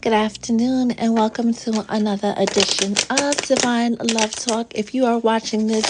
Good afternoon, and welcome to another edition of Divine Love Talk. If you are watching this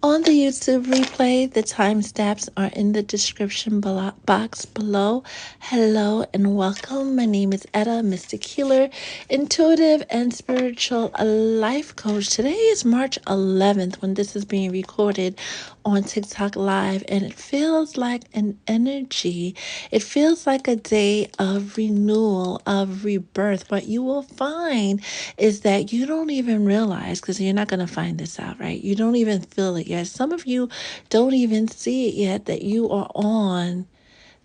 on the YouTube replay, the timestamps are in the description box below. Hello and welcome. My name is Etta, Mystic Healer, Intuitive and Spiritual Life Coach. Today is March 11th when this is being recorded on TikTok Live, and it feels like an energy. It feels like a day of renewal, of rebirth. What you will find is that you don't even realize, because you're not going to find this out, right? You don't even feel it yet. Some of you don't even see it yet that you are on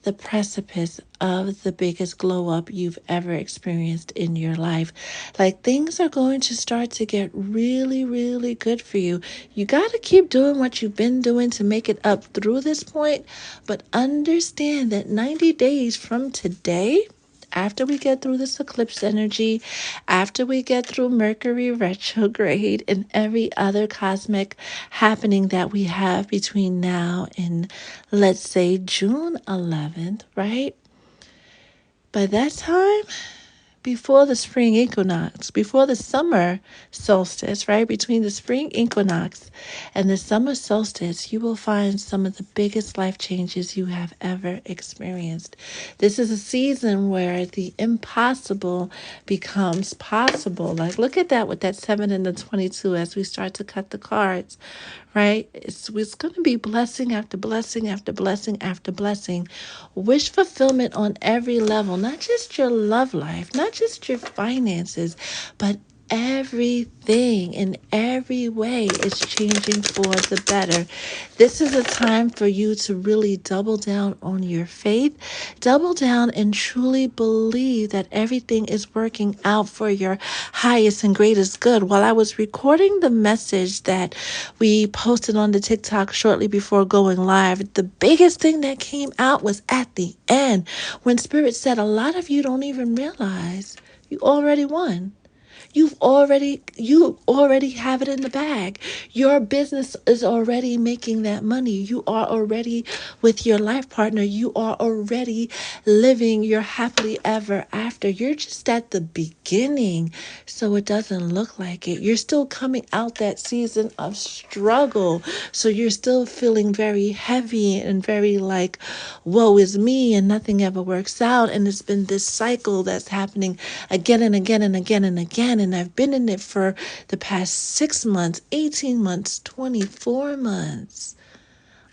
the precipice of the biggest glow up you've ever experienced in your life. Like, things are going to start to get really, really good for you. You got to keep doing what you've been doing to make it up through this point, but understand that 90 days from today, after we get through this eclipse energy, after we get through Mercury retrograde and every other cosmic happening that we have between now and, let's say, June 11th, right? By that time, before the spring equinox, before the summer solstice, right? Between the spring equinox and the summer solstice, you will find some of the biggest life changes you have ever experienced. This is a season where the impossible becomes possible. Like, look at that with that 7 and the 22 as we start to cut the cards, right? It's going to be blessing after blessing after blessing after blessing. Wish fulfillment on every level, not just your love life, not just your finances, but everything in every way is changing for the better. This is a time for you to really double down on your faith, double down and truly believe that everything is working out for your highest and greatest good. While I was recording the message that we posted on the TikTok shortly before going live, the biggest thing that came out was at the end when Spirit said, a lot of you don't even realize you already won. You already have it in the bag. Your business is already making that money. You are already with your life partner. You are already living your happily ever after. You're just at the beginning, so it doesn't look like it. You're still coming out that season of struggle, so you're still feeling very heavy and very like, woe is me, and nothing ever works out. And it's been this cycle that's happening again and again and again and again. And I've been in it for the past 6 months, 18 months, 24 months.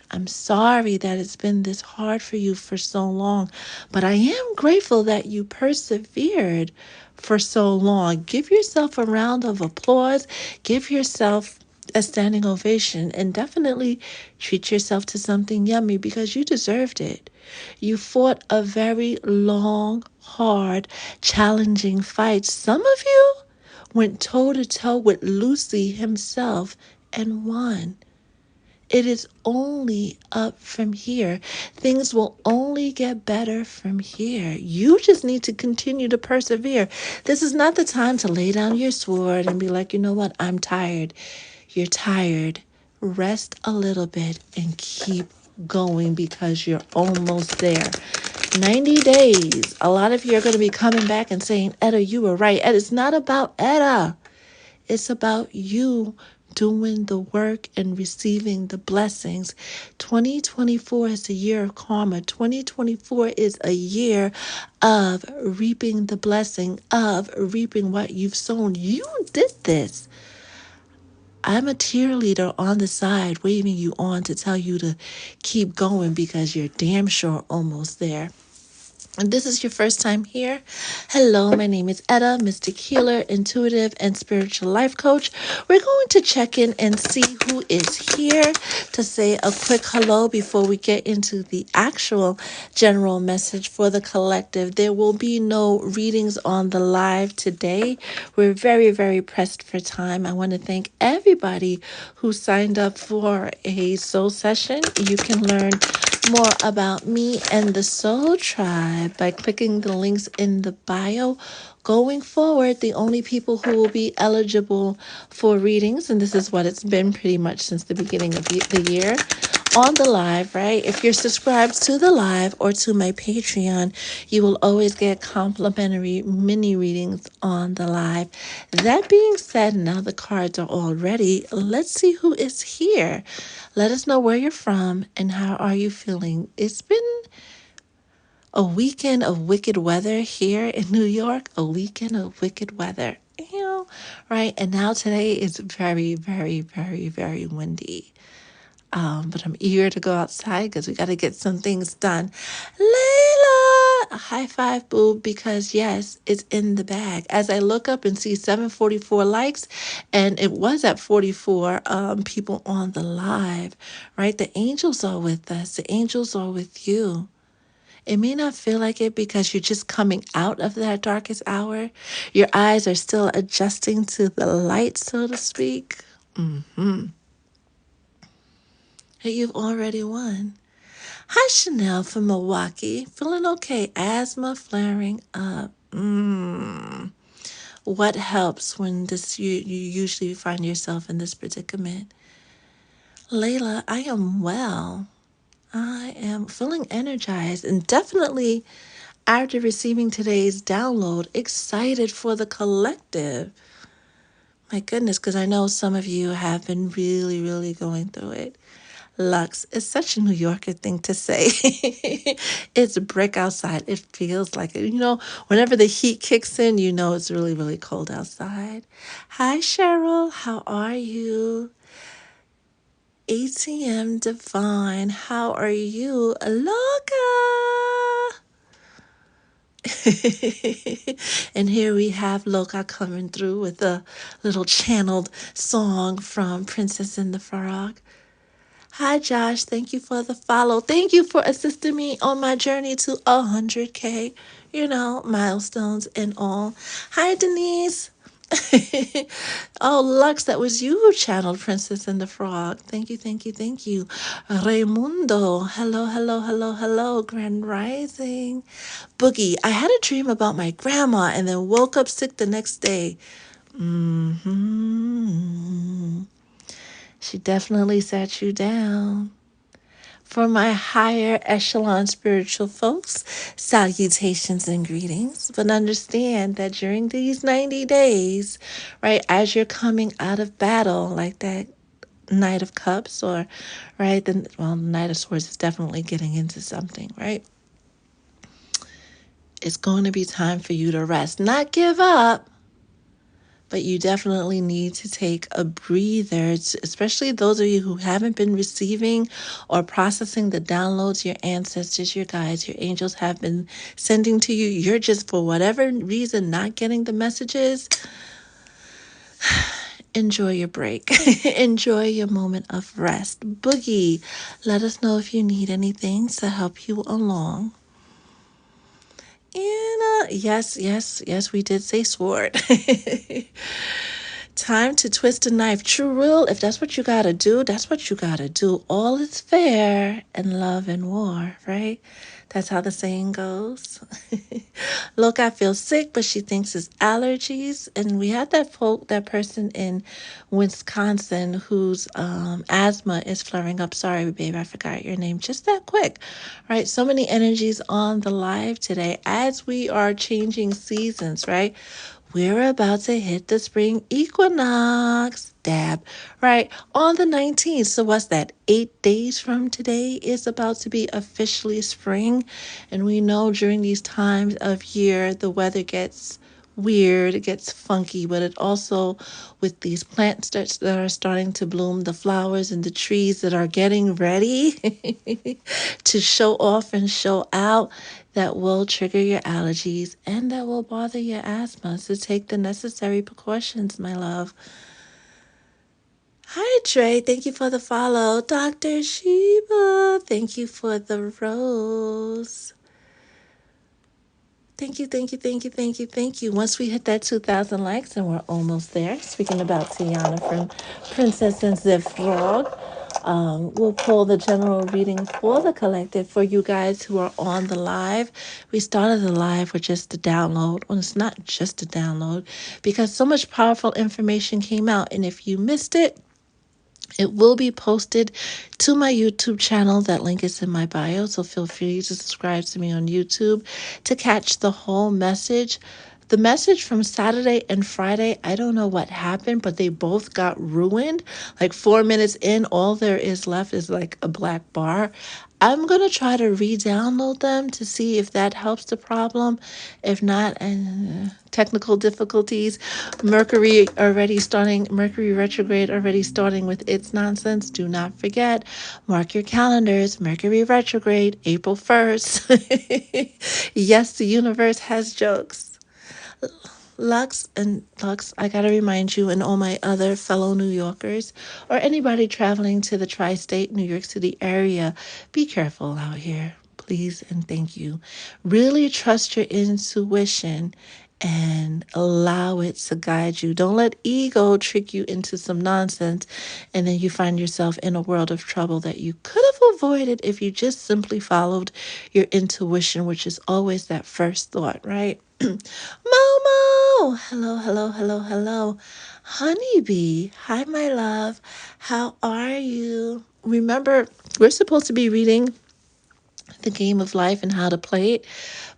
I'm sorry that it's been this hard for you for so long, but I am grateful that you persevered for so long. Give yourself a round of applause. Give yourself a standing ovation, and definitely treat yourself to something yummy because you deserved it. You fought a very long, hard, challenging fight. Some of you went toe to toe with Lucy himself and won. It is only up from here. Things will only get better from here. You just need to continue to persevere. This is not the time to lay down your sword and be like, you know what, I'm tired. You're tired. Rest a little bit and keep going because you're almost there. 90 days. A lot of you are going to be coming back and saying, Etta, you were right. Etta, it's not about Etta. It's about you doing the work and receiving the blessings. 2024 is a year of karma. 2024 is a year of reaping the blessing, of reaping what you've sown. You did this. I'm a cheerleader on the side, waving you on to tell you to keep going because you're damn sure almost there. And this is your first time here, hello, my name is Etta, Mystic Healer, Intuitive and Spiritual Life Coach. We're going to check in and see who is here to say a quick hello before we get into the actual general message for the collective. There will be no readings on the live today. We're very, very pressed for time. I want to thank everybody who signed up for a soul session. You can learn more about me and the Soul Tribe by clicking the links in the bio. Going forward, the only people who will be eligible for readings, and this is what it's been pretty much since the beginning of the year, on the live, right? If you're subscribed to the live or to my Patreon, you will always get complimentary mini readings on the live. That being said, now the cards are all ready. Let's see who is here. Let us know where you're from and how are you feeling. It's been a weekend of wicked weather here in New York, a weekend of wicked weather. Right? And now today is very, very, very, very windy. But I'm eager to go outside because we got to get some things done. Layla, a high five, boo, because yes, it's in the bag. As I look up and see 744 likes, and it was at 44 people on the live, right? The angels are with us. The angels are with you. It may not feel like it because you're just coming out of that darkest hour. Your eyes are still adjusting to the light, so to speak. Hey, you've already won. Hi, Chanel from Milwaukee. Feeling okay. Asthma flaring up. What helps when you usually find yourself in this predicament? Layla, I am well. I am feeling energized and definitely, after receiving today's download, excited for the collective. My goodness, because I know some of you have been really, really going through it. Lux is such a New Yorker thing to say. It's a brick outside. It feels like it. Whenever the heat kicks in, it's really, really cold outside. Hi, Cheryl. How are you? ATM Divine. How are you? Loca. And here we have Loca coming through with a little channeled song from Princess and the Frog. Hi, Josh. Thank you for the follow. Thank you for assisting me on my journey to 100K, milestones and all. Hi, Denise. Oh, Lux, that was you who channeled Princess and the Frog. Thank you, thank you, thank you. Raimundo. Hello, hello, hello, hello. Grand Rising. Boogie, I had a dream about my grandma and then woke up sick the next day. She definitely sat you down. For my higher echelon spiritual folks, salutations and greetings. But understand that during these 90 days, right, as you're coming out of battle, like that Knight of Cups, or, right, the Knight of Swords is definitely getting into something, right? It's going to be time for you to rest, not give up. But you definitely need to take a breather, especially those of you who haven't been receiving or processing the downloads your ancestors, your guides, your angels have been sending to you. You're just, for whatever reason, not getting the messages. Enjoy your break. Enjoy your moment of rest. Boogie, let us know if you need anything to help you along. And yes, we did say sword. Time to twist a knife. True rule, if that's what you gotta do, that's what you gotta do. All is fair in love and war, right? That's how the saying goes. Look, I feel sick, but she thinks it's allergies. And we had that person in Wisconsin whose asthma is flaring up. Sorry, babe, I forgot your name just that quick. Right? So many energies on the live today as we are changing seasons, right? We're about to hit the spring equinox, dab, right, on the 19th. So what's that? 8 days from today is about to be officially spring. And we know during these times of year, the weather gets weird, it gets funky, but it also, with these plants that are starting to bloom, the flowers and the trees that are getting ready to show off and show out, that will trigger your allergies and that will bother your asthma. So take the necessary precautions, my love. Hi, Trey. Thank you for the follow. Dr. Sheba, thank you for the rose. Thank you, thank you, thank you, thank you, thank you. Once we hit that 2,000 likes, and we're almost there, speaking about Tiana from Princess and the Frog, we'll pull the general reading for the collective for you guys who are on the live. We started the live with just a download. Well, it's not just a download because so much powerful information came out. And if you missed it, It will be posted to my YouTube channel. That link is in my bio, so feel free to subscribe to me on YouTube to catch the whole message. The message from Saturday and Friday, I don't know what happened, but they both got ruined. Like 4 minutes in, all there is left is like a black bar. I'm going to try to re-download them to see if that helps the problem. If not, technical difficulties, Mercury retrograde already starting with its nonsense. Do not forget, mark your calendars, Mercury retrograde, April 1st. Yes, the universe has jokes. Lux, I gotta remind you and all my other fellow New Yorkers or anybody traveling to the tri-state New York City area, be careful out here, please and thank you. Really trust your intuition and allow it to guide you. Don't let ego trick you into some nonsense and then you find yourself in a world of trouble that you could have avoided if you just simply followed your intuition, which is always that first thought, right? Momo! Hello, hello, hello, hello. Honeybee, hi, my love. How are you? Remember, we're supposed to be reading The Game of Life and How to Play It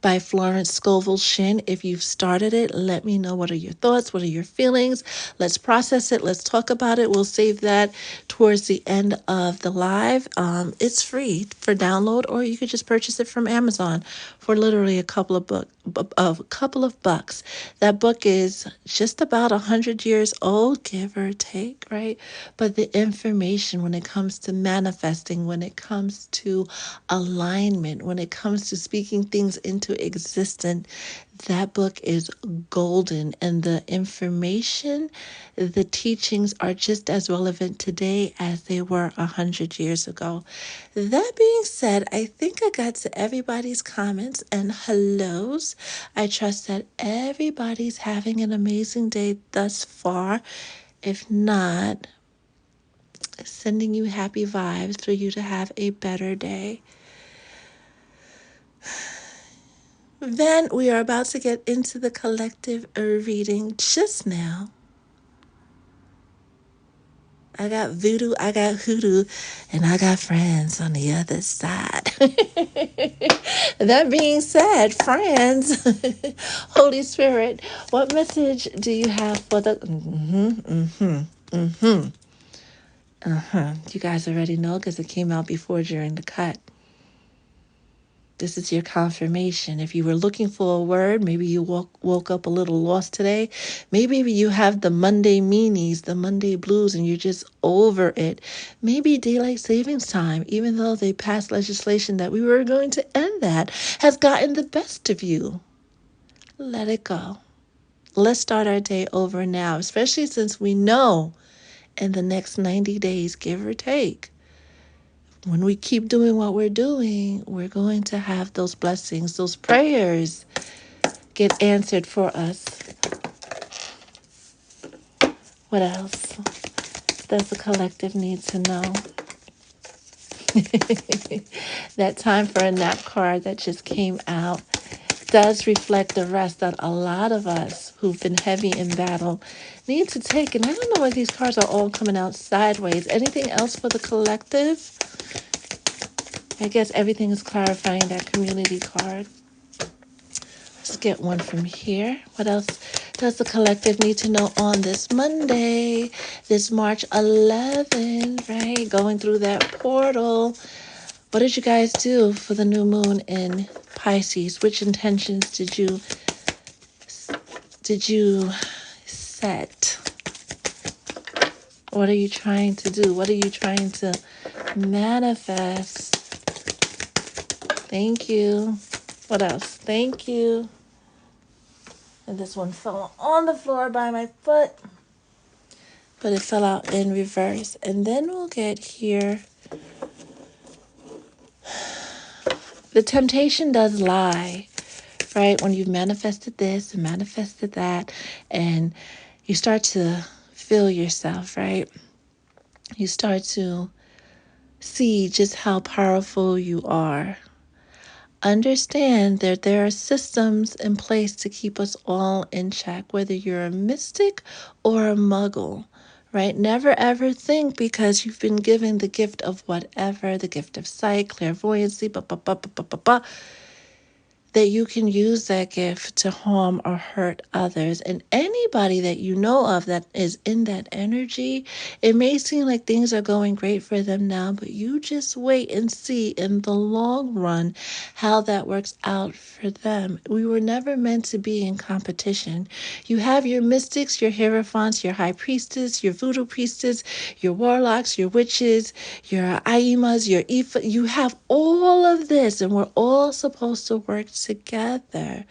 by Florence Scovel Shinn. If you've started it, let me know what are your thoughts, what are your feelings. Let's process it. Let's talk about it. We'll save that towards the end of the live. It's free for download, or you could just purchase it from Amazon for literally a couple of bucks. That book is just about 100 years old, give or take, right? But the information when it comes to manifesting, when it comes to alignment, when it comes to speaking things into existence, that book is golden. And the information, the teachings are just as relevant today as they were 100 years ago. That being said, I think I got to everybody's comments and hellos. I trust that everybody's having an amazing day thus far. If not, sending you happy vibes for you to have a better day. Then we are about to get into the collective reading just now. I got voodoo, I got hoodoo, and I got friends on the other side. That being said, friends, Holy Spirit, what message do you have for the... You guys already know because it came out before during the cut. This is your confirmation. If you were looking for a word, maybe you woke up a little lost today. Maybe you have the Monday meanies, the Monday blues, and you're just over it. Maybe daylight savings time, even though they passed legislation that we were going to end that, has gotten the best of you. Let it go. Let's start our day over now, especially since we know in the next 90 days, give or take, when we keep doing what we're doing, we're going to have those blessings, those prayers get answered for us. What else does the collective need to know? That time for a nap card that just came out does reflect the rest that a lot of us who've been heavy in battle need to take. And I don't know why these cards are all coming out sideways. Anything else for the collective? I guess everything is clarifying that community card. Let's get one from here. What else does the collective need to know on this Monday, this March 11th, right? Going through that portal. What did you guys do for the new moon in Pisces? Which intentions did you set? What are you trying to do? What are you trying to manifest? Thank you. What else? Thank you. And this one fell on the floor by my foot, but it fell out in reverse. And then we'll get here. The temptation does lie, right? When you've manifested this and manifested that, and you start to feel yourself, right? You start to see just how powerful you are. Understand that there are systems in place to keep us all in check, whether you're a mystic or a muggle, right? Never ever think because you've been given the gift of whatever, the gift of sight, clairvoyancy, that you can use that gift to harm or hurt others. And anybody that you know of that is in that energy, it may seem like things are going great for them now, but you just wait and see in the long run how that works out for them. We were never meant to be in competition. You have your mystics, your hierophants, your high priestess, your voodoo priestess, your warlocks, your witches, your aimas, your ifa. You have all of this, and we're all supposed to work together.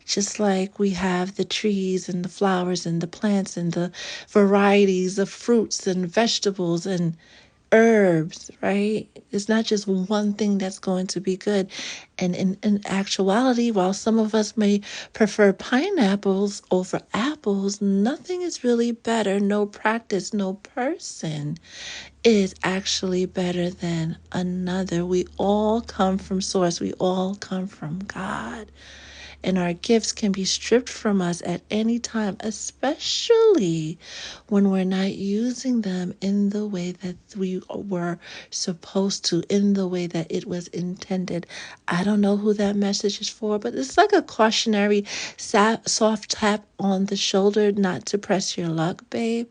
Just like we have the trees and the flowers and the plants and the varieties of fruits and vegetables and herbs, right? It's not just one thing that's going to be good. And in actuality, while some of us may prefer pineapples over apples, nothing is really better. No practice, no person is actually better than another. We all come from source. We all come from God. And our gifts can be stripped from us at any time, especially when we're not using them in the way that we were supposed to, in the way that it was intended. I don't know who that message is for, but it's like a cautionary soft tap on the shoulder, not to press your luck, babe,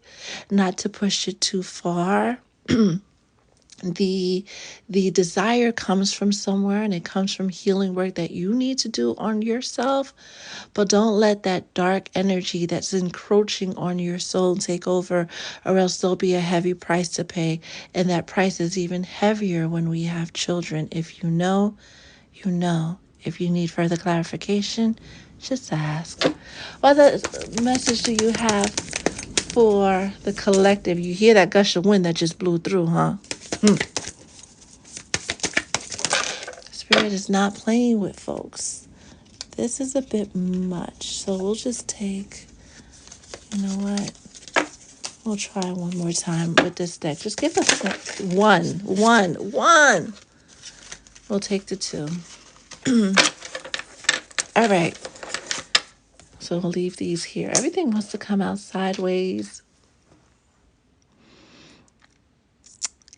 not to push it too far. The desire comes from somewhere, and it comes from healing work that you need to do on yourself. But don't let that dark energy that's encroaching on your soul take over, or else there'll be a heavy price to pay. And that price is even heavier when we have children. If you know, you know. If you need further clarification, just ask. What other message do you have for the collective? You hear that gush of wind that just blew through, huh? Spirit is not playing with folks. This is a bit much, so we'll just take, you know what? We'll try one more time with this deck. Just give us one. We'll take the two. All right. So we'll leave these here. Everything wants to come out sideways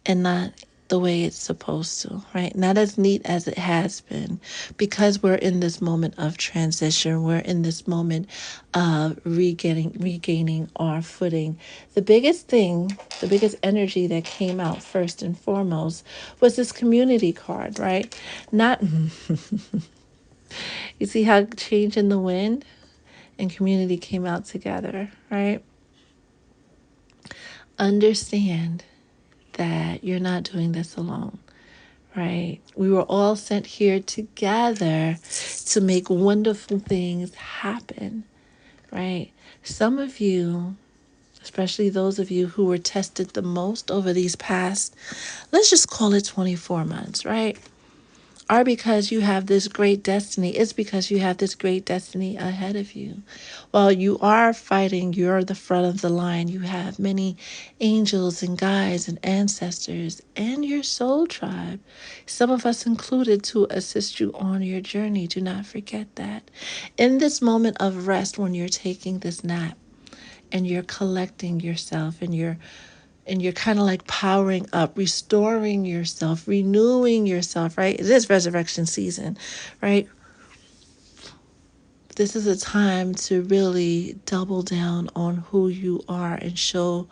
and not the way it's supposed to, right? Not as neat as it has been, because we're in this moment of transition. We're in this moment of regaining our footing. The biggest thing, the biggest energy that came out first and foremost was this community card, right? Not, you see how change in the wind and community came out together, right? Understand that you're not doing this alone, right? We were all sent here together to make wonderful things happen, right? Some of you, especially those of you who were tested the most over these past, let's just call it 24 months, right? Are because you have this great destiny. It's because you have this great destiny ahead of you. While you are fighting, you're the front of the line. You have many angels and guides and ancestors and your soul tribe, some of us included, to assist you on your journey. Do not forget that. In this moment of rest, when you're taking this nap and you're collecting yourself and you're kind of like powering up, restoring yourself, renewing yourself, right? It is resurrection season, right? This is a time to really double down on who you are and show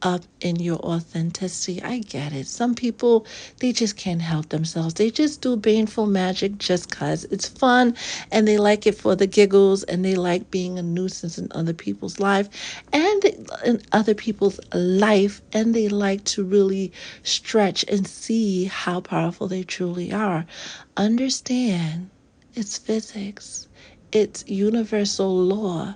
up in your authenticity. I get it. Some people, they just can't help themselves. They just do baneful magic just because it's fun, and they like it for the giggles, and they like being a nuisance in other people's life and in other people's life, and they like to really stretch and see how powerful they truly are. Understand, it's physics. It's universal law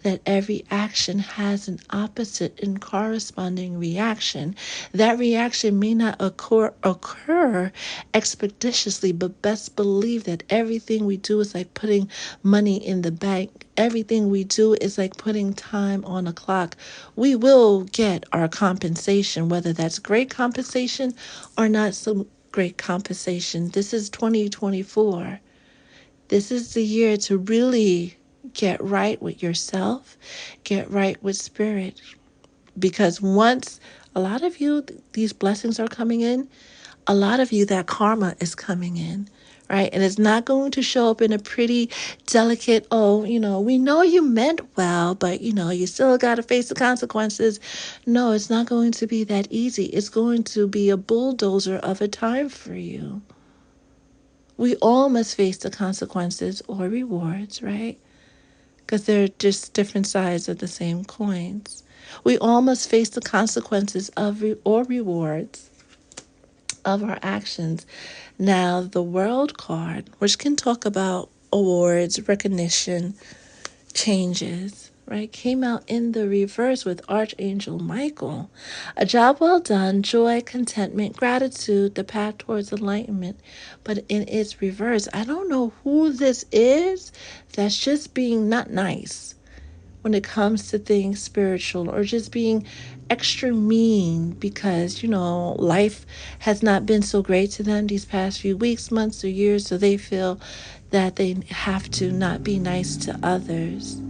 that every action has an opposite and corresponding reaction. That reaction may not occur expeditiously, but best believe that everything we do is like putting money in the bank. Everything we do is like putting time on a clock. We will get our compensation, whether that's great compensation or not so great compensation. This is 2024. This is the year to really get right with yourself, get right with spirit, Because once a lot of you, these blessings are coming in, a lot of you, that karma is coming in, right? And it's not going to show up in a pretty, delicate, oh, we know you meant well, but, you still got to face the consequences. No, it's not going to be that easy. It's going to be a bulldozer of a time for you. We all must face the consequences or rewards, right? Because they're just different sides of the same coins. We all must face the consequences of or rewards of our actions. Now, the World card, which can talk about awards, recognition, changes, right, came out in the reverse with Archangel Michael. A job well done, joy, contentment, gratitude, the path towards enlightenment. But in its reverse, I don't know who this is that's just being not nice when it comes to things spiritual, or just being extra mean because, life has not been so great to them these past few weeks, months, or years, so they feel that they have to not be nice to others.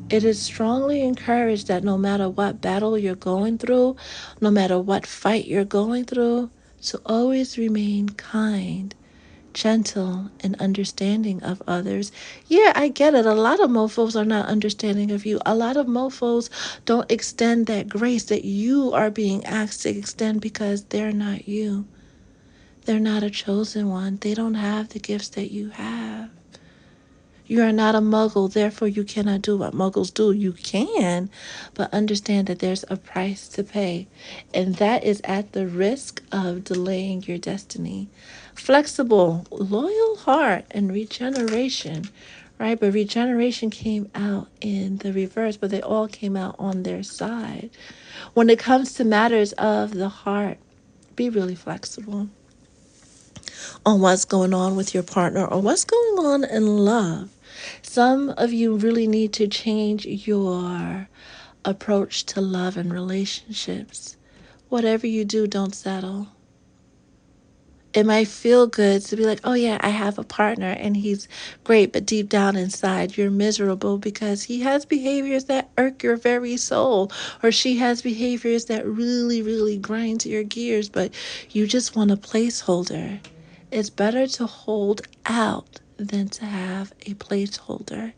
It is strongly encouraged that no matter what battle you're going through, no matter what fight you're going through, to always remain kind, gentle, and understanding of others. Yeah, I get it. A lot of mofos are not understanding of you. A lot of mofos don't extend that grace that you are being asked to extend because they're not you. They're not a chosen one. They don't have the gifts that you have. You are not a muggle, therefore you cannot do what muggles do. You can, but understand that there's a price to pay, and that is at the risk of delaying your destiny. Flexible, loyal heart, and regeneration, right? But regeneration came out in the reverse, but they all came out on their side. When it comes to matters of the heart, be really flexible on what's going on with your partner or what's going on in love. Some of you really need to change your approach to love and relationships. Whatever you do, don't settle. It might feel good to be like, oh yeah, I have a partner and he's great, but deep down inside you're miserable because he has behaviors that irk your very soul, or she has behaviors that really, really grind your gears, but you just want a placeholder. It's better to hold out than to have a placeholder,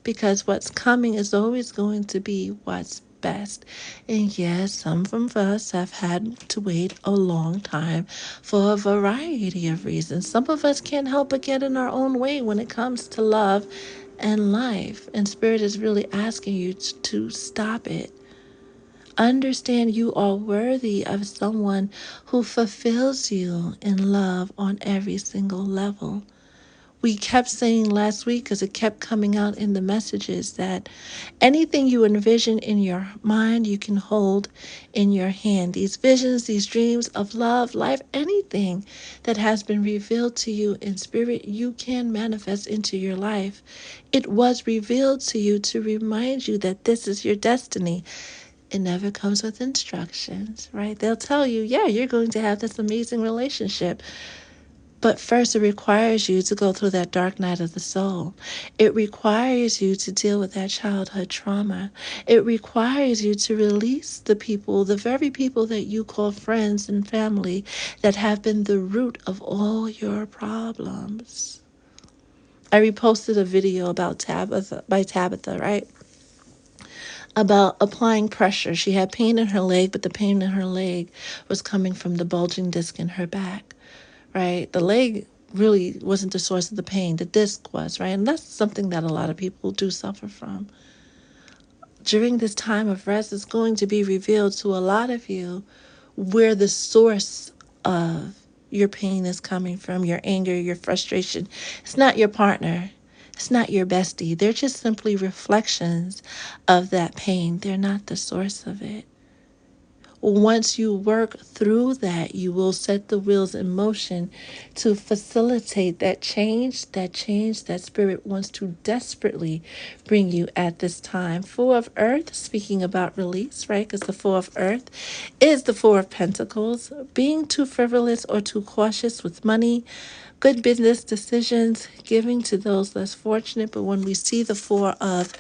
because what's coming is always going to be what's best. And yes, some of us have had to wait a long time for a variety of reasons. Some of us can't help but get in our own way when it comes to love and life. And Spirit is really asking you to stop it. Understand you are worthy of someone who fulfills you in love on every single level. We kept saying last week, because it kept coming out in the messages, that anything you envision in your mind, you can hold in your hand. These visions, these dreams of love, life, anything that has been revealed to you in spirit, you can manifest into your life. It was revealed to you to remind you that this is your destiny. It never comes with instructions, right? They'll tell you, yeah, you're going to have this amazing relationship. But first, it requires you to go through that dark night of the soul. It requires you to deal with that childhood trauma. It requires you to release the people, the very people that you call friends and family, that have been the root of all your problems. I reposted a video about Tabitha, right? About applying pressure. She had pain in her leg, but the pain in her leg was coming from the bulging disc in her back, right? The leg really wasn't the source of the pain. The disc was, right? And that's something that a lot of people do suffer from. During this time of rest, it's going to be revealed to a lot of you where the source of your pain is coming from, your anger, your frustration. It's not your partner. It's not your bestie. They're just simply reflections of that pain. They're not the source of it. Once you work through that, you will set the wheels in motion to facilitate that change that Spirit wants to desperately bring you at this time. Four of Earth, speaking about release, right? Because the Four of Earth is the Four of Pentacles. Being too frivolous or too cautious with money, good business decisions, giving to those less fortunate. But when we see the Four of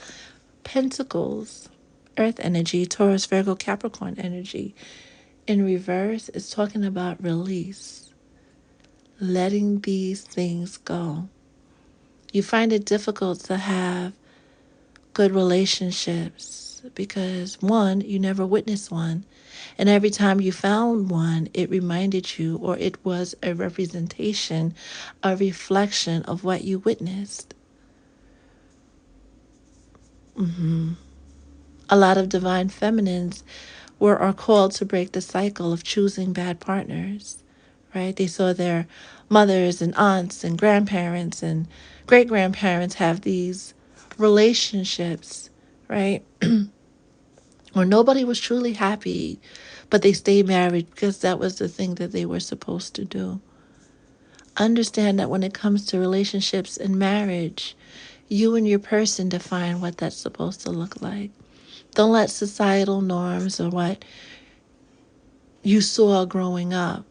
Pentacles, Earth energy, Taurus, Virgo, Capricorn energy. In reverse, it's talking about release, letting these things go. You find it difficult to have good relationships because, one, you never witnessed one. And every time you found one, it reminded you, or it was a representation, a reflection of what you witnessed. A lot of divine feminines are called to break the cycle of choosing bad partners, right? They saw their mothers and aunts and grandparents and great grandparents have these relationships, right? Where nobody was truly happy, but they stayed married because that was the thing that they were supposed to do. Understand that when it comes to relationships and marriage, you and your person define what that's supposed to look like. Don't let societal norms or what you saw growing up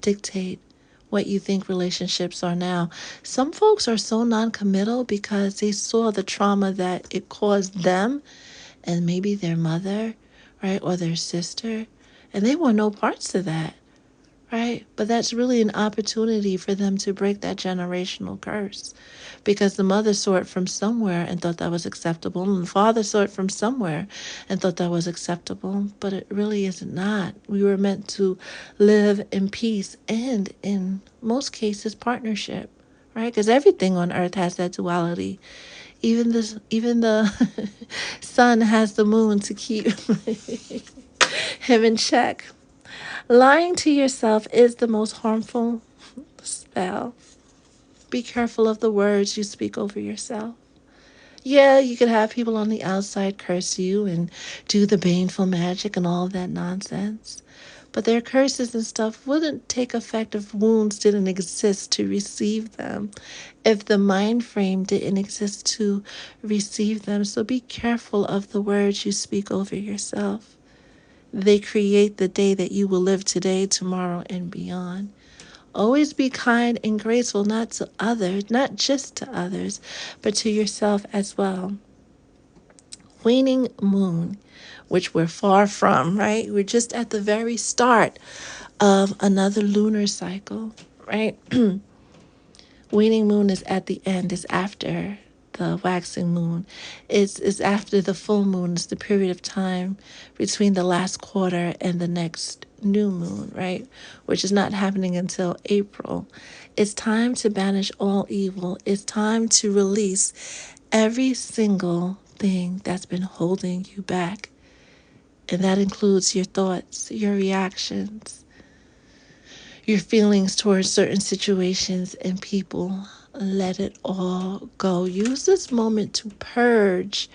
dictate what you think relationships are now. Some folks are so non-committal because they saw the trauma that it caused them and maybe their mother, right, or their sister, and they want no parts of that, right? But that's really an opportunity for them to break that generational curse because the mother saw it from somewhere and thought that was acceptable, and the father saw it from somewhere and thought that was acceptable, but it really is not. We were meant to live in peace and, in most cases, partnership, right? Because everything on earth has that duality. Even the sun has the moon to keep him in check. Lying to yourself is the most harmful spell. Be careful of the words you speak over yourself. Yeah, you could have people on the outside curse you and do the baneful magic and all that nonsense. But their curses and stuff wouldn't take effect if wounds didn't exist to receive them, if the mind frame didn't exist to receive them. So be careful of the words you speak over yourself. They create the day that you will live today, tomorrow, and beyond. Always be kind and graceful, not to others, not just to others, but to yourself as well. Waning moon, which we're far from, right? We're just at the very start of another lunar cycle, right? Waning moon is at the end, is after the waxing moon. It's after the full moon. It's the period of time between the last quarter and the next new moon, right? Which is not happening until April. It's time to banish all evil. It's time to release every single thing that's been holding you back. And that includes your thoughts, your reactions, your feelings towards certain situations and people. Let it all go. Use this moment to purge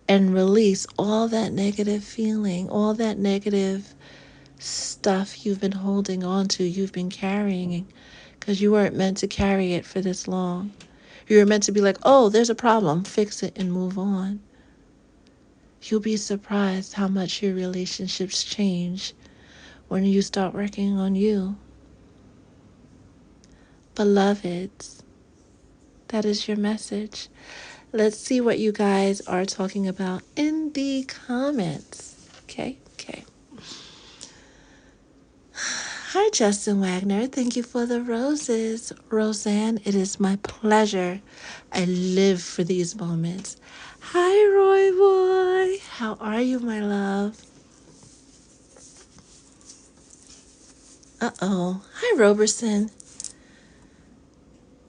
and release all that negative feeling, all that negative stuff you've been holding on to, you've been carrying, because you weren't meant to carry it for this long. You were meant to be like, oh, there's a problem, fix it and move on. You'll be surprised how much your relationships change when you start working on you. Beloveds, that is your message. Let's see what you guys are talking about in the comments. Okay. Hi, Justin Wagner. Thank you for the roses. Roseanne, it is my pleasure. I live for these moments. Hi, Roy Boy. How are you, my love? Uh-oh. Hi, Roberson.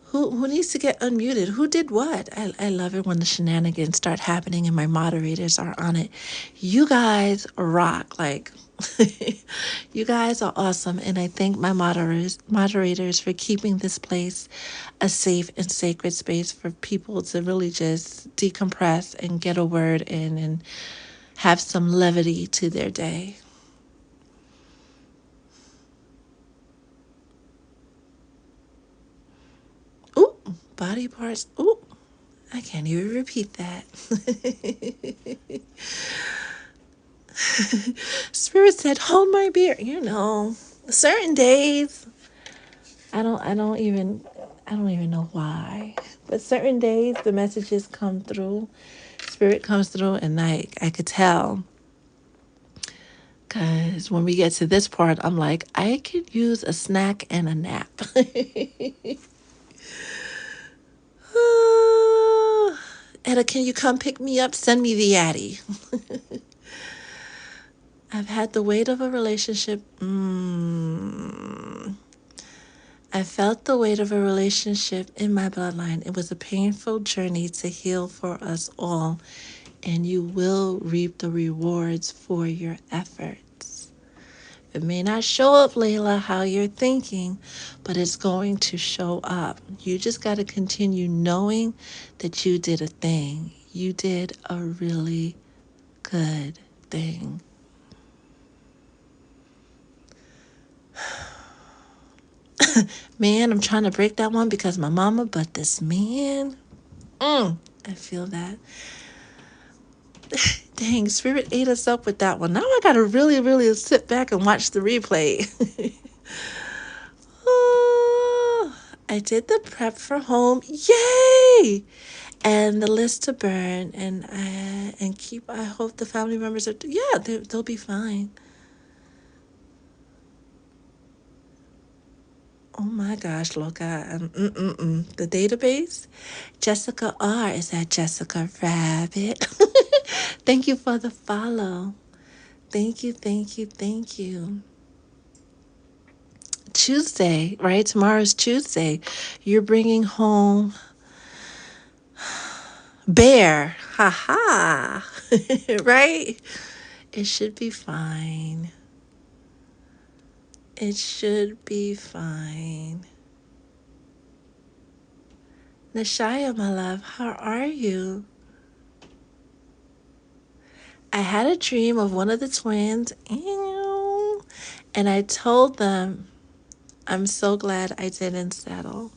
Who needs to get unmuted? Who did what? I love it when the shenanigans start happening and my moderators are on it. You guys rock. Like, you guys are awesome. And I thank my moderators for keeping this place a safe and sacred space for people to really just decompress and get a word in and have some levity to their day. Ooh, body parts. Ooh. I can't even repeat that. Spirit said, hold my beer. You know, certain days, I don't even know why, but certain days the messages come through, Spirit comes through, and I could tell Because when we get to this part, I'm like, I could use a snack and a nap. Etta, can you come pick me up? Send me the Addy. I've had the weight of a relationship. I felt the weight of a relationship in my bloodline. It was a painful journey to heal for us all, and you will reap the rewards for your efforts. It may not show up, Layla, how you're thinking, but it's going to show up. You just got to continue knowing that you did a thing. You did a really good thing. Man, I'm trying to break that one because my mama, but this man, I feel that. Dang, Spirit ate us up with that one. Now I gotta really, really sit back and watch the replay. Oh, I did the prep for home. Yay! And the list to burn and keep. I hope the family members are. Yeah, they'll be fine. Oh my gosh, Loca. The database? Jessica R. Is that Jessica Rabbit? Thank you for the follow. Thank you, thank you, thank you. Tuesday, right? Tomorrow's Tuesday. You're bringing home Bear. Ha ha. Right? It should be fine. It should be fine. Nashaya, my love, how are you? I had a dream of one of the twins, and I told them, I'm so glad I didn't settle.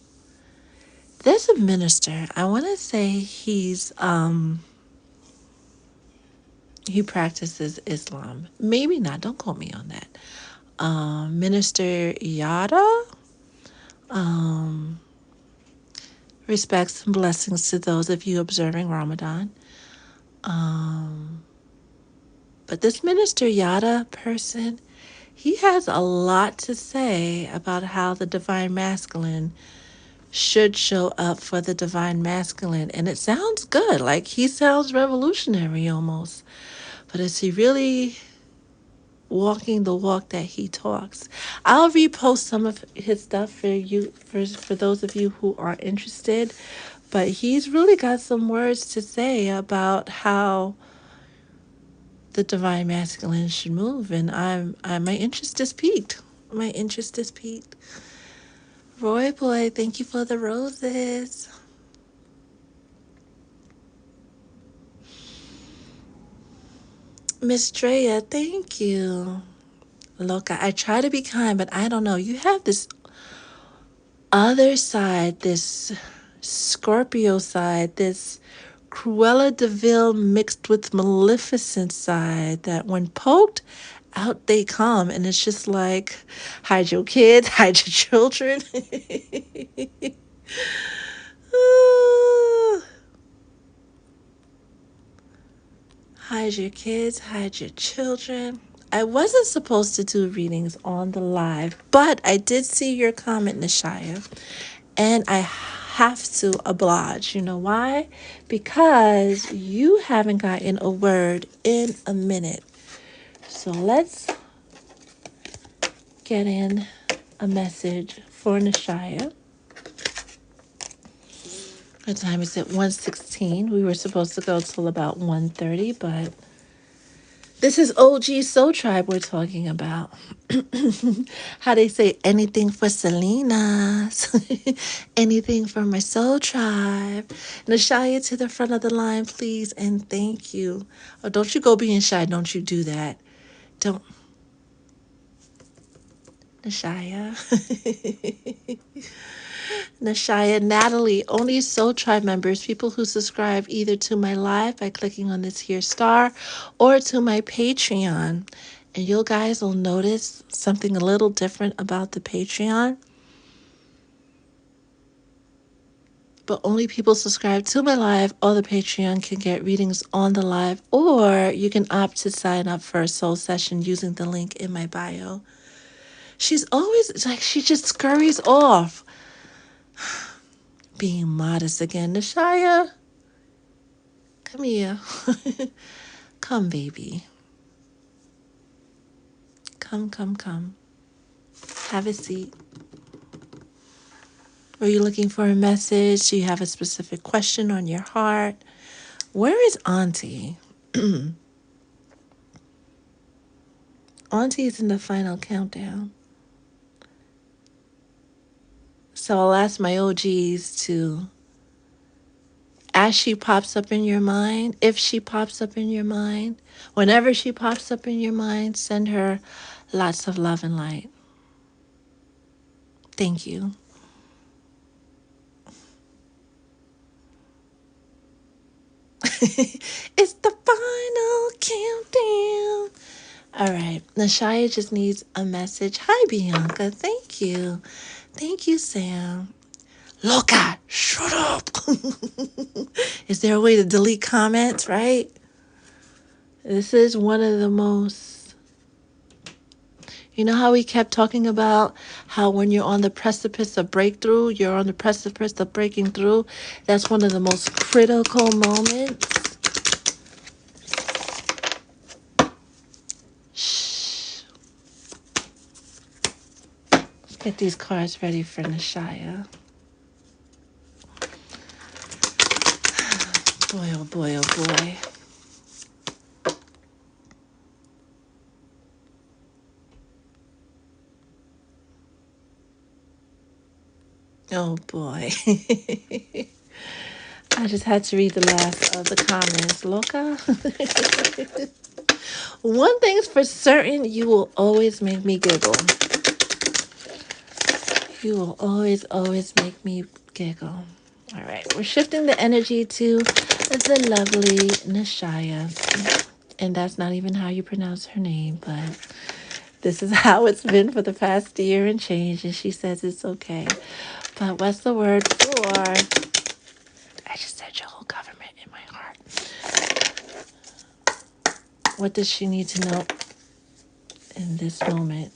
There's a minister. I want to say he practices Islam. Maybe not. Don't quote me on that. Minister Yada. Respects and blessings to those of you observing Ramadan. But this Minister Yada person, he has a lot to say about how the divine masculine should show up for the divine masculine. And it sounds good. Like he sounds revolutionary almost. But is he really walking the walk that he talks? I'll repost some of his stuff for you, for those of you who are interested. But he's really got some words to say about how the divine masculine should move, and my interest is piqued. My interest is piqued. Roy boy, thank you for the roses. Miss Drea, thank you. Look, I try to be kind, but I don't know. You have this other side, this Scorpio side, this Cruella de Vil mixed with Maleficent side that when poked, out they come. And it's just like, hide your kids, hide your children. Hide your kids, hide your children. I wasn't supposed to do readings on the live, but I did see your comment, Nishaya, and I have to oblige. You know why? Because you haven't gotten a word in a minute. So let's get in a message for Nishaya. What time is it? 1:16. We were supposed to go till about 1:30, but this is OG Soul Tribe we're talking about. How they say, anything for Selena's. Anything for my Soul Tribe. Nashaya, to the front of the line, please, and thank you. Oh, don't you go being shy. Don't you do that. Don't. Nashaya. Nashaya, Natalie, only Soul Tribe members, people who subscribe either to my live by clicking on this here star or to my Patreon. And you guys will notice something a little different about the Patreon. but only people subscribed to my live or the Patreon can get readings on the live, or you can opt to sign up for a soul session using the link in my bio. She's always like, she just scurries off. Being modest again. Nashaya, come here. Come, baby. Come, come, come. Have a seat. Are you looking for a message? Do you have a specific question on your heart? Where is Auntie? Auntie is in the final countdown. So I'll ask my OGs to, as she pops up in your mind, if she pops up in your mind, whenever she pops up in your mind, send her lots of love and light. Thank you. It's the final countdown. All right. Nashaya just needs a message. Hi, Bianca. Thank you. Thank you, Sam. Loca, shut up. Is there a way to delete comments, right? This is one of the most, you know how we kept talking about how when you're on the precipice of breakthrough, you're on the precipice of breaking through. That's one of the most critical moments. Shh. Let's get these cards ready for Nashaya. Boy, oh boy, oh boy. Oh boy. I just had to read the last of the comments. Loca. One thing's for certain, you will always make me giggle. You will always, always make me giggle. All right, we're shifting the energy to the lovely Nashaya. And that's not even how you pronounce her name, but this is how it's been for the past year and change, and she says it's okay. But what's the word for, I just said your whole government in my heart. What does she need to know in this moment?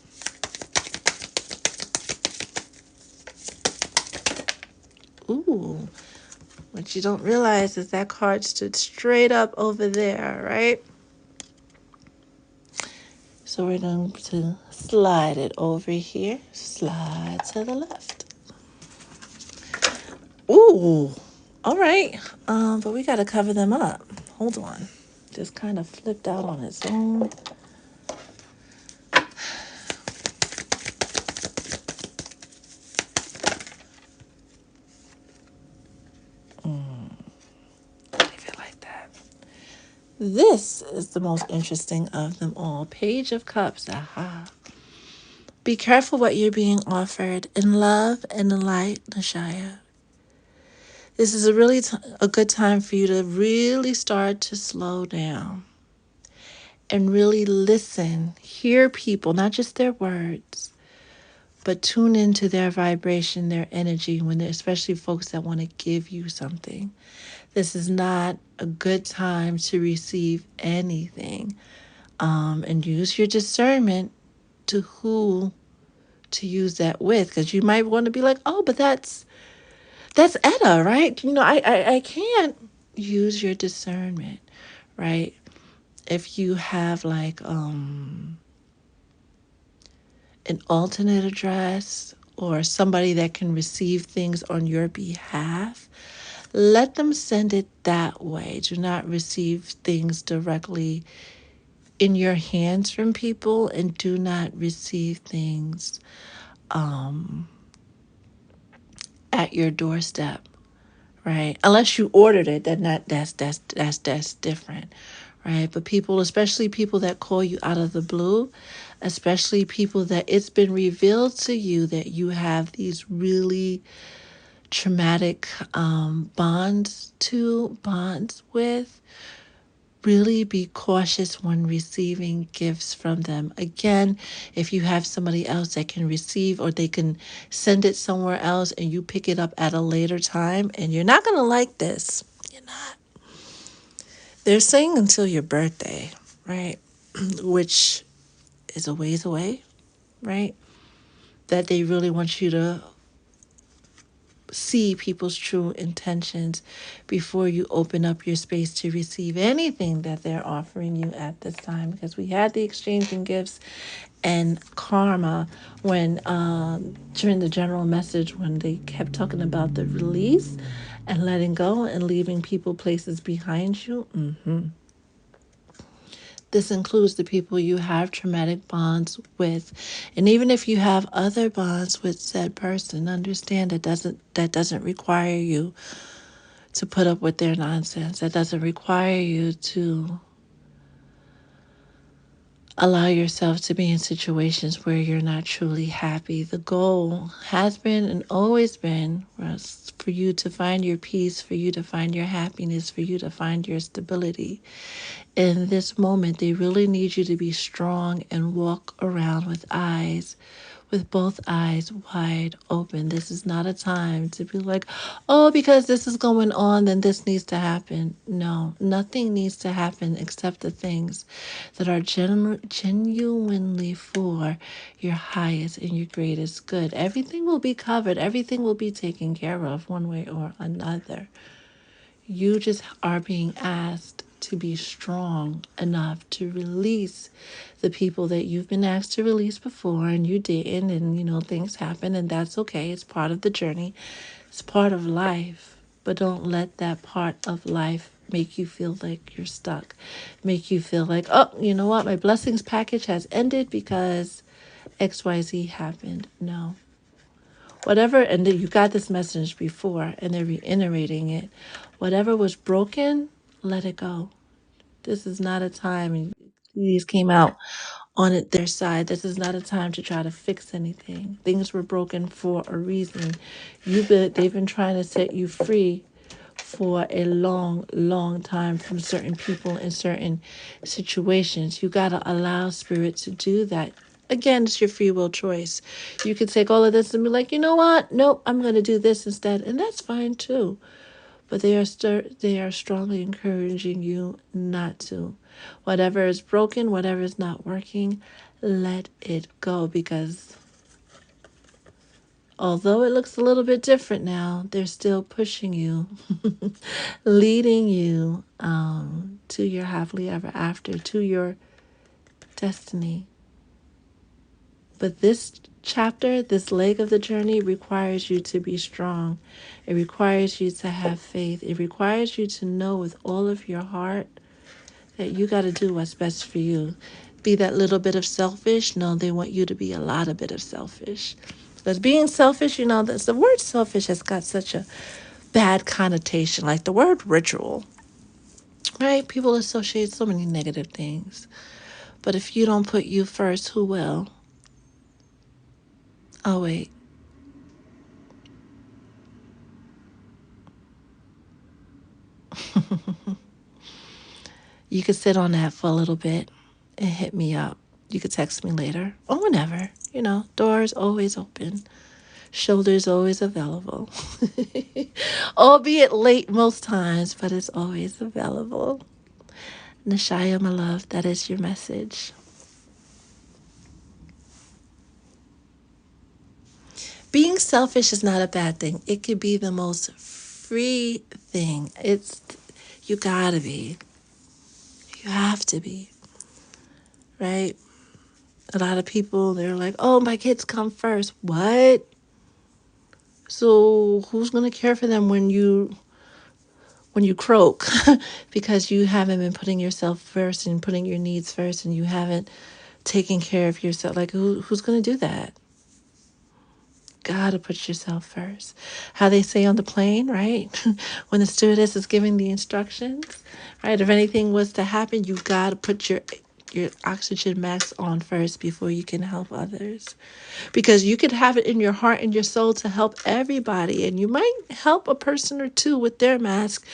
Ooh, what you don't realize is that card stood straight up over there, right? So we're going to slide it over here. Slide to the left. Ooh, all right. But we got to cover them up. Hold on. Just kind of flipped out on its own. Leave it like that. This is the most interesting of them all. Page of Cups. Aha. Be careful what you're being offered in love and in light, Nashaya. This is a good time for you to really start to slow down and really listen, hear people, not just their words, but tune into their vibration, their energy, especially folks that want to give you something. This is not a good time to receive anything. And use your discernment to who to use that with, because you might want to be like, oh, but that's Etta, right? I can't. Use your discernment, right? If you have like an alternate address or somebody that can receive things on your behalf, let them send it that way. Do not receive things directly in your hands from people, and do not receive things at your doorstep, right? Unless you ordered it, that's different, right? But people, especially people that call you out of the blue, especially people that it's been revealed to you that you have these really traumatic bonds with, Really be cautious when receiving gifts from them. Again, if you have somebody else that can receive, or they can send it somewhere else and you pick it up at a later time, and you're not going to like this. You're not. They're saying until your birthday, right? Which is a ways away, right? That they really want you to see people's true intentions before you open up your space to receive anything that they're offering you at this time, because we had the exchanging gifts and karma when during the general message, when they kept talking about the release and letting go and leaving people, places behind you. This includes the people you have traumatic bonds with. And even if you have other bonds with said person, understand that doesn't require you to put up with their nonsense. That doesn't require you to allow yourself to be in situations where you're not truly happy. The goal has been and always been for you to find your peace, for you to find your happiness, for you to find your stability. In this moment, they really need you to be strong and walk around with both eyes wide open. This is not a time to be like, oh, because this is going on, then this needs to happen. No, nothing needs to happen except the things that are genuinely for your highest and your greatest good. Everything will be covered. Everything will be taken care of one way or another. You just are being asked to be strong enough to release the people that you've been asked to release before and you didn't, and things happen, and that's okay. It's part of the journey. It's part of life. But don't let that part of life make you feel like you're stuck. Make you feel like, oh, you know what? My blessings package has ended because XYZ happened. No. Whatever, and then you got this message before and they're reiterating it. Whatever was broken, let it go. This is not a time, and these came out on their side. This is not a time to try to fix anything. Things were broken for a reason. They've been trying to set you free for a long, long time from certain people in certain situations. You got to allow spirit to do that. Again, it's your free will choice. You could take all of this and be like, you know what? Nope, I'm going to do this instead. And that's fine too. But they are strongly encouraging you not to. Whatever is broken, whatever is not working, let it go, because although it looks a little bit different now, they're still pushing you, leading you to your happily ever after, to your destiny. But this chapter, this leg of the journey, requires you to be strong. It requires you to have faith. It requires you to know with all of your heart that you got to do what's best for you. Be that little bit of selfish? No, they want you to be a lot of bit of selfish. Because being selfish, the word selfish has got such a bad connotation, like the word ritual, right? People associate so many negative things. But if you don't put you first, who will? Oh, wait. You could sit on that for a little bit and hit me up. You could text me later or whenever. Doors always open. Shoulders always available. Albeit late most times, but it's always available. Nashaya, my love, that is your message. Being selfish is not a bad thing. It could be the most free thing. You gotta be. You have to be. Right? A lot of people, they're like, oh, my kids come first. What? So who's going to care for them when you croak? Because you haven't been putting yourself first and putting your needs first, and you haven't taken care of yourself. Like, who's going to do that? Gotta put yourself first. How they say on the plane, right? When the stewardess is giving the instructions, right? If anything was to happen, you gotta put your oxygen mask on first before you can help others. Because you could have it in your heart and your soul to help everybody, and you might help a person or two with their mask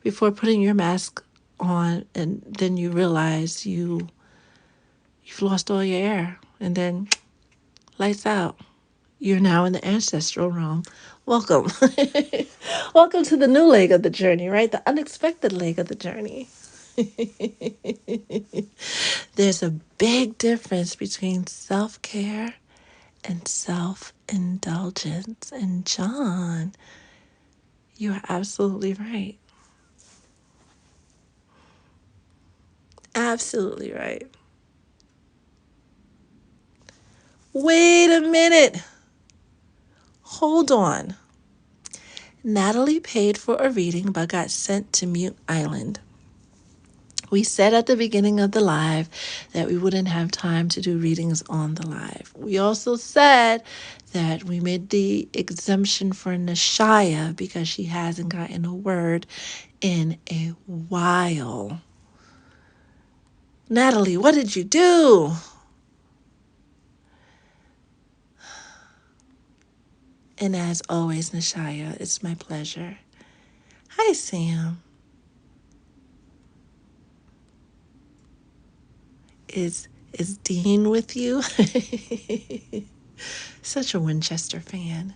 before putting your mask on, and then you realize you've lost all your air, and then lights out. You're now in the ancestral realm. Welcome. Welcome to the new leg of the journey, right? The unexpected leg of the journey. There's a big difference between self-care and self-indulgence. And John, you are absolutely right. Absolutely right. Wait a minute. Hold on. Natalie paid for a reading but got sent to Mute Island. We said at the beginning of the live that we wouldn't have time to do readings on the live. We also said that we made the exemption for Nashaya because she hasn't gotten a word in a while. Natalie, what did you do? And as always, Nashaya, it's my pleasure. Hi, Sam. Is Dean with you? Such a Winchester fan.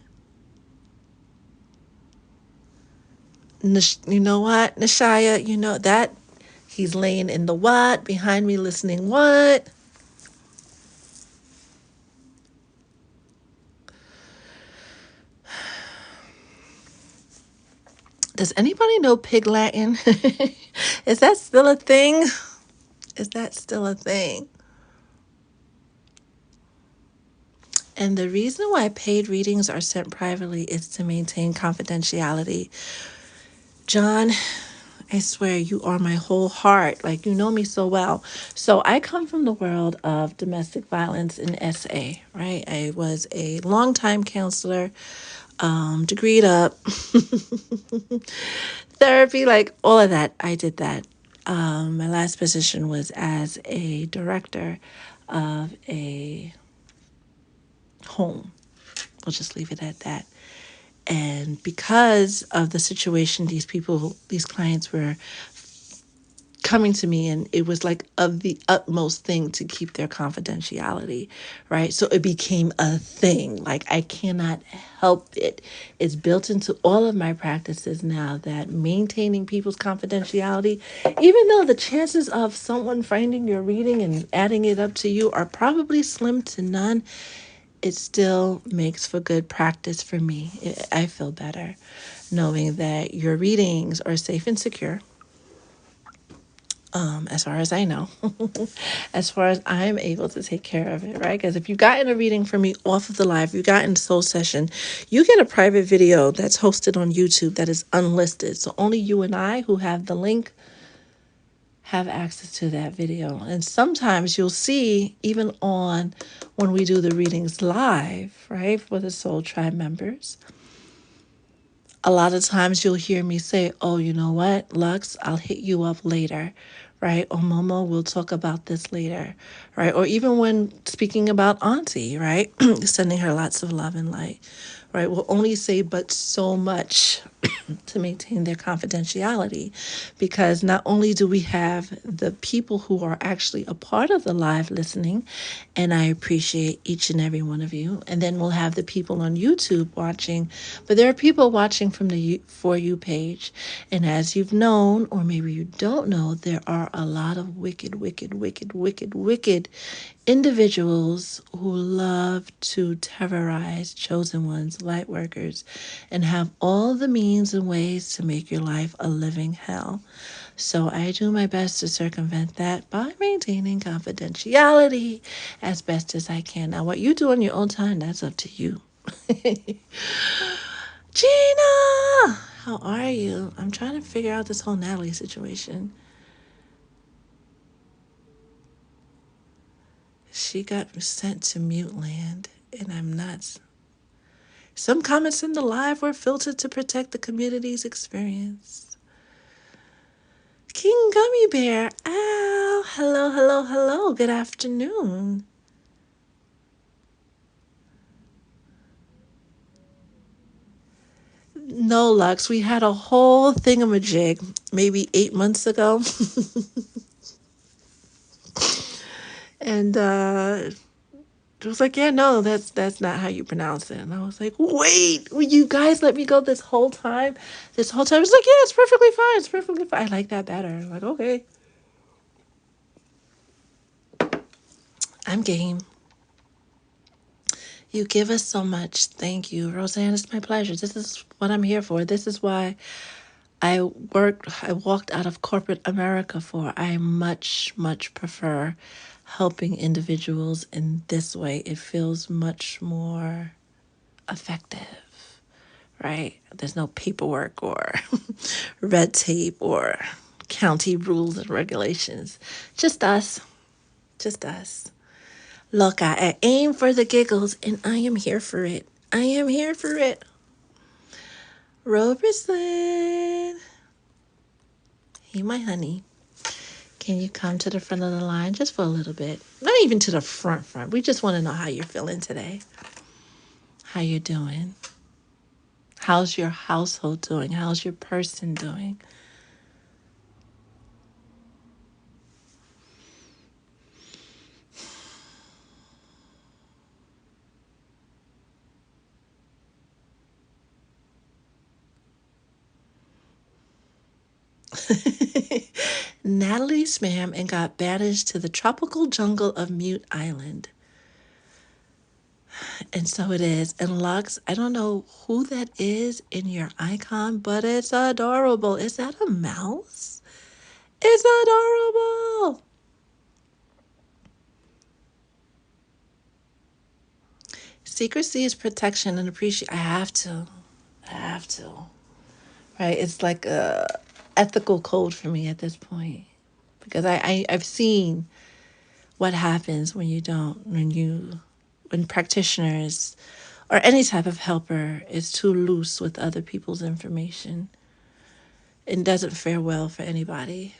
You know what, Nashaya? You know that he's laying in the what behind me listening what? Does anybody know Pig Latin? Is that still a thing? Is that still a thing? And the reason why paid readings are sent privately is to maintain confidentiality. John, I swear you are my whole heart. Like, you know me so well. So I come from the world of domestic violence in SA, right? I was a longtime counselor, degreed up, therapy, like all of that. I did that. My last position was as a director of a home. We'll just leave it at that. And because of the situation, these clients were coming to me, and it was like of the utmost thing to keep their confidentiality, right? So it became a thing. Like, I cannot help it. It's built into all of my practices now that maintaining people's confidentiality, even though the chances of someone finding your reading and adding it up to you are probably slim to none, it still makes for good practice for me. I feel better knowing that your readings are safe and secure. As far as I know, as far as I'm able to take care of it, right? Because if you've gotten a reading from me off of the live, you've gotten Soul Session, you get a private video that's hosted on YouTube that is unlisted. So only you and I, who have the link, have access to that video. And sometimes you'll see, even on when we do the readings live, right, for the Soul Tribe members, a lot of times you'll hear me say, oh, you know what, Lux, I'll hit you up later, right? Or Momo, we'll talk about this later, right? Or even when speaking about Auntie, right? Sending her lots of love and light, right? We'll only say but so much to maintain their confidentiality, because not only do we have the people who are actually a part of the live listening, and I appreciate each and every one of you, and then we'll have the people on YouTube watching, but there are people watching from the For You page, and as you've known, or maybe you don't know, there are a lot of wicked individuals who love to terrorize chosen ones, light workers, and have all the means and ways to make your life a living hell. So I do my best to circumvent that by maintaining confidentiality as best as I can. Now, what you do on your own time, that's up to you. Gina, how are you? I'm trying to figure out this whole Natalie situation. She got sent to Mute Land, and I'm not. Some comments in the live were filtered to protect the community's experience. King Gummy Bear, ow, hello, good afternoon. No, Lux. We had a whole thingamajig maybe 8 months ago. And it was like, yeah, no, that's not how you pronounce it. And I was like, wait, will you guys let me go this whole time? This whole time? It's like, yeah, it's perfectly fine. It's perfectly fine. I like that better. I'm like, okay. I'm game. You give us so much. Thank you, Roseanne. It's my pleasure. This is what I'm here for. This is why I walked out of corporate America for. I much, much prefer helping individuals in this way. It feels much more effective, right? There's no paperwork or red tape or county rules and regulations. Just us. Just us. Look, I aim for the giggles, and I am here for it. I am here for it. Robertson. Hey, my honey. Can you come to the front of the line just for a little bit? Not even to the front. We just want to know how you're feeling today. How you're doing. How's your household doing? How's your person doing? Natalie swam and got banished to the tropical jungle of Mute Island. And so it is. And Lux, I don't know who that is in your icon, but it's adorable. Is that a mouse? It's adorable. Secrecy is protection and appreciation. I have to. Right? It's like a ethical code for me at this point. Because I've seen what happens when you don't, when practitioners or any type of helper is too loose with other people's information. It doesn't fare well for anybody.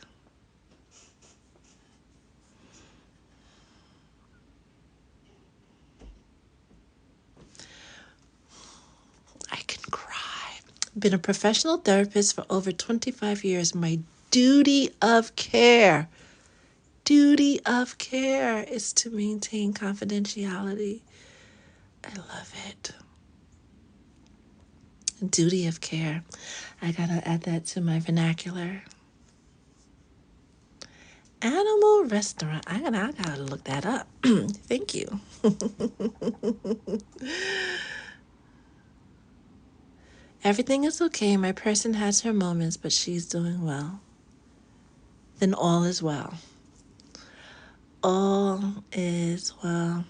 I can cry. Been a professional therapist for over 25 years. My duty of care is to maintain confidentiality. I love it. Duty of care. I gotta add that to my vernacular. Animal restaurant. I gotta look that up. Thank you. Everything is okay. My person has her moments, but she's doing well. Then all is well. All is well.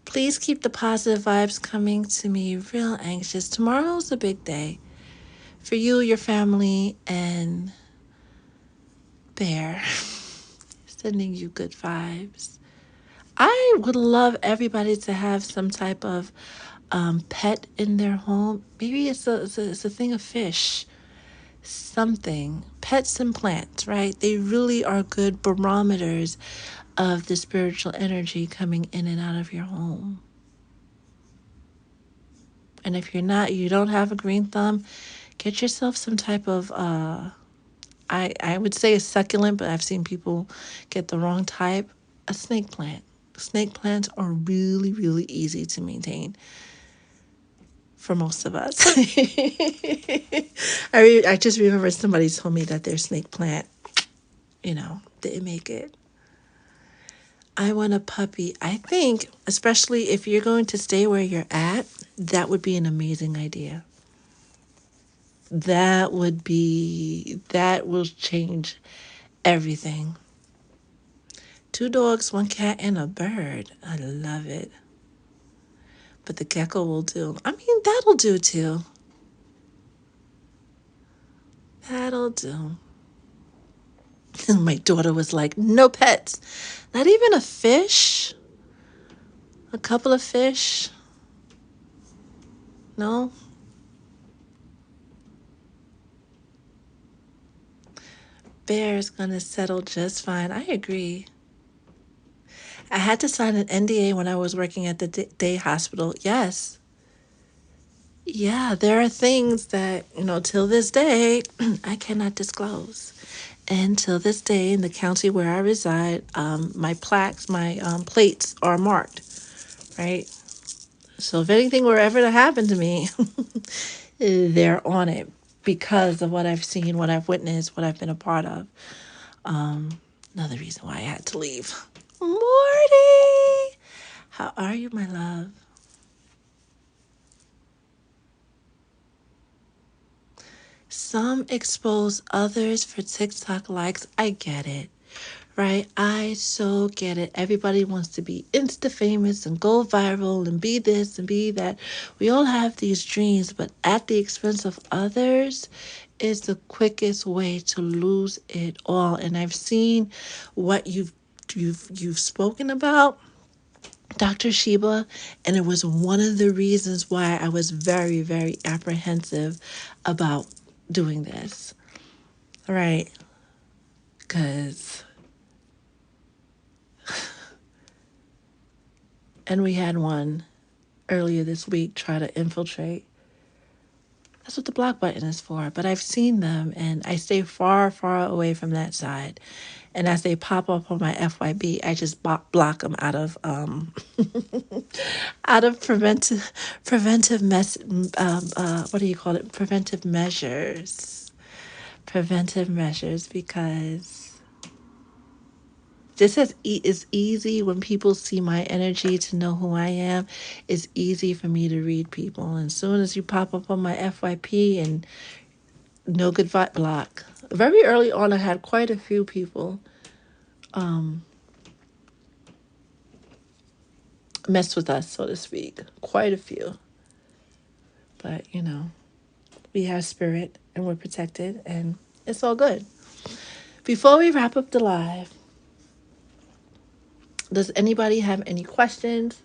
Please keep the positive vibes coming to me. Real anxious. Tomorrow's a big day for you, your family, and Bear. Sending you good vibes. I would love everybody to have some type of pet in their home. Maybe it's a thing of fish. Something. Pets and plants, right? They really are good barometers of the spiritual energy coming in and out of your home. And if you don't have a green thumb, get yourself some type of I would say a succulent, but I've seen people get the wrong type. A snake plant. Snake plants are really, really easy to maintain for most of us. I just remember somebody told me that their snake plant, didn't make it. I want a puppy. I think, especially if you're going to stay where you're at, that would be an amazing idea. That will change everything. 2 dogs, 1 cat, and a bird. I love it. But the gecko will do. I mean, that'll do too. That'll do. And my daughter was like, no pets. Not even a fish? A couple of fish? No? Bear's gonna settle just fine. I agree. I had to sign an NDA when I was working at the day hospital. Yes. Yeah, there are things that, till this day, I cannot disclose. And till this day, in the county where I reside, my plaques, my plates are marked, right? So if anything were ever to happen to me, they're on it because of what I've seen, what I've witnessed, what I've been a part of. Another reason why I had to leave. Morty! How are you, my love? Some expose others for TikTok likes. I get it, right? I so get it. Everybody wants to be insta famous and go viral and be this and be that. We all have these dreams, but at the expense of others is the quickest way to lose it all. And I've seen what you've spoken about, Dr. Sheba, and it was one of the reasons why I was very, very apprehensive about doing this. Right? Because, and we had one earlier this week try to infiltrate. That's what the block button is for. But I've seen them and I stay far, far away from that side. And as they pop up on my FYB, I just block them out of out of preventive what do you call it? Preventive measures, because just as it's easy when people see my energy to know who I am, it's easy for me to read people. And as soon as you pop up on my FYP and no good vibe block. Very early on, I had quite a few people mess with us, so to speak. Quite a few. But, we have spirit and we're protected and it's all good. Before we wrap up the live, does anybody have any questions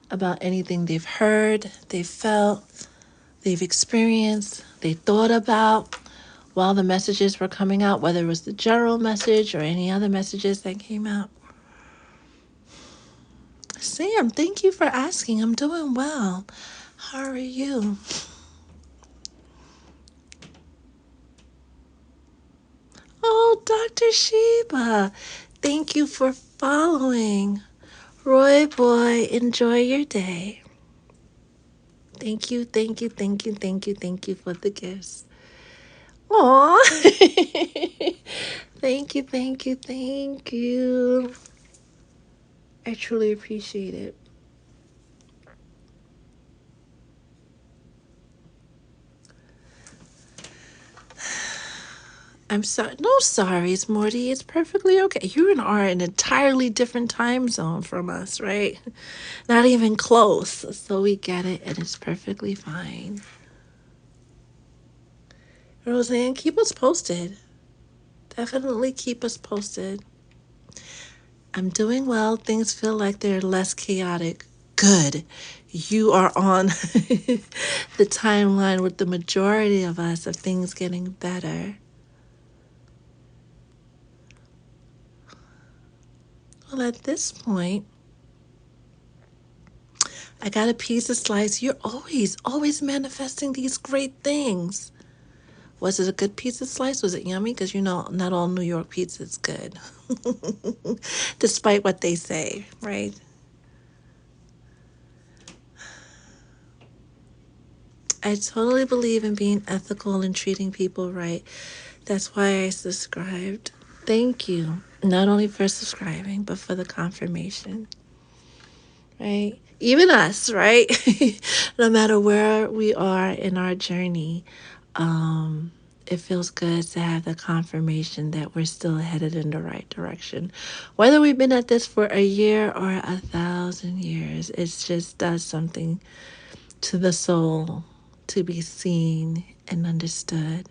about anything they've heard, they've felt, they've experienced, they thought about while the messages were coming out, whether it was the general message or any other messages that came out? Sam, thank you for asking. I'm doing well. How are you? Oh, Dr. Sheba, thank you for following. Roy boy, enjoy your day. Thank you, thank you, thank you, thank you, thank you for the gifts. Aw. Thank you, thank you, thank you. I truly appreciate it. I'm sorry. No sorries, Morty. It's perfectly okay. You and are an entirely different time zone from us, right? Not even close. So we get it, and it's perfectly fine. Roseanne, keep us posted. Definitely keep us posted. I'm doing well. Things feel like they're less chaotic. Good. You are on the timeline with the majority of us of things getting better. Well, at this point, I got a pizza slice. You're always manifesting these great things. Was it a good pizza slice? Was it yummy? Because not all New York pizza is good, despite what they say, right? I totally believe in being ethical and treating people right. That's why I subscribed. Thank you. Not only for subscribing, but for the confirmation, right? Even us, right? No matter where we are in our journey, it feels good to have the confirmation that we're still headed in the right direction. Whether we've been at this for a year or 1,000 years, it just does something to the soul to be seen and understood,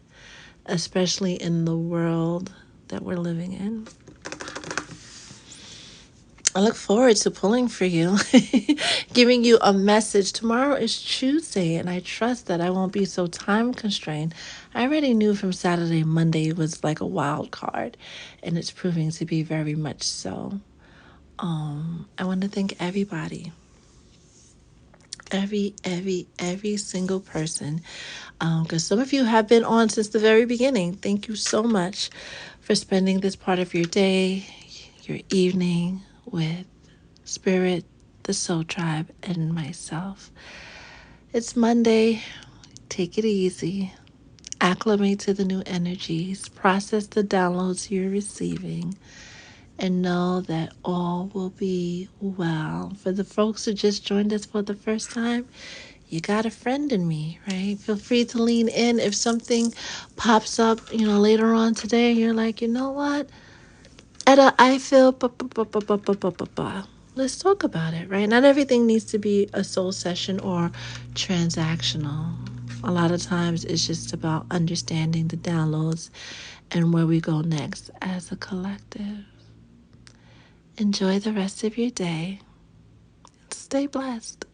especially in the world that we're living in. I look forward to pulling for you, giving you a message. Tomorrow is Tuesday, and I trust that I won't be so time constrained. I already knew from Saturday, Monday was like a wild card, and it's proving to be very much so. I want to thank everybody every single person. Because some of you have been on since the very beginning. Thank you so much for spending this part of your day, your evening with Spirit, the Soul Tribe, and myself. It's Monday. Take it easy. Acclimate to the new energies. Process the downloads you're receiving. And know that all will be well. For the folks who just joined us for the first time, you got a friend in me, right? Feel free to lean in if something pops up, later on today. You're like, you know what? Etta, I feel, let's talk about it, right? Not everything needs to be a soul session or transactional. A lot of times it's just about understanding the downloads and where we go next as a collective. Enjoy the rest of your day. Stay blessed.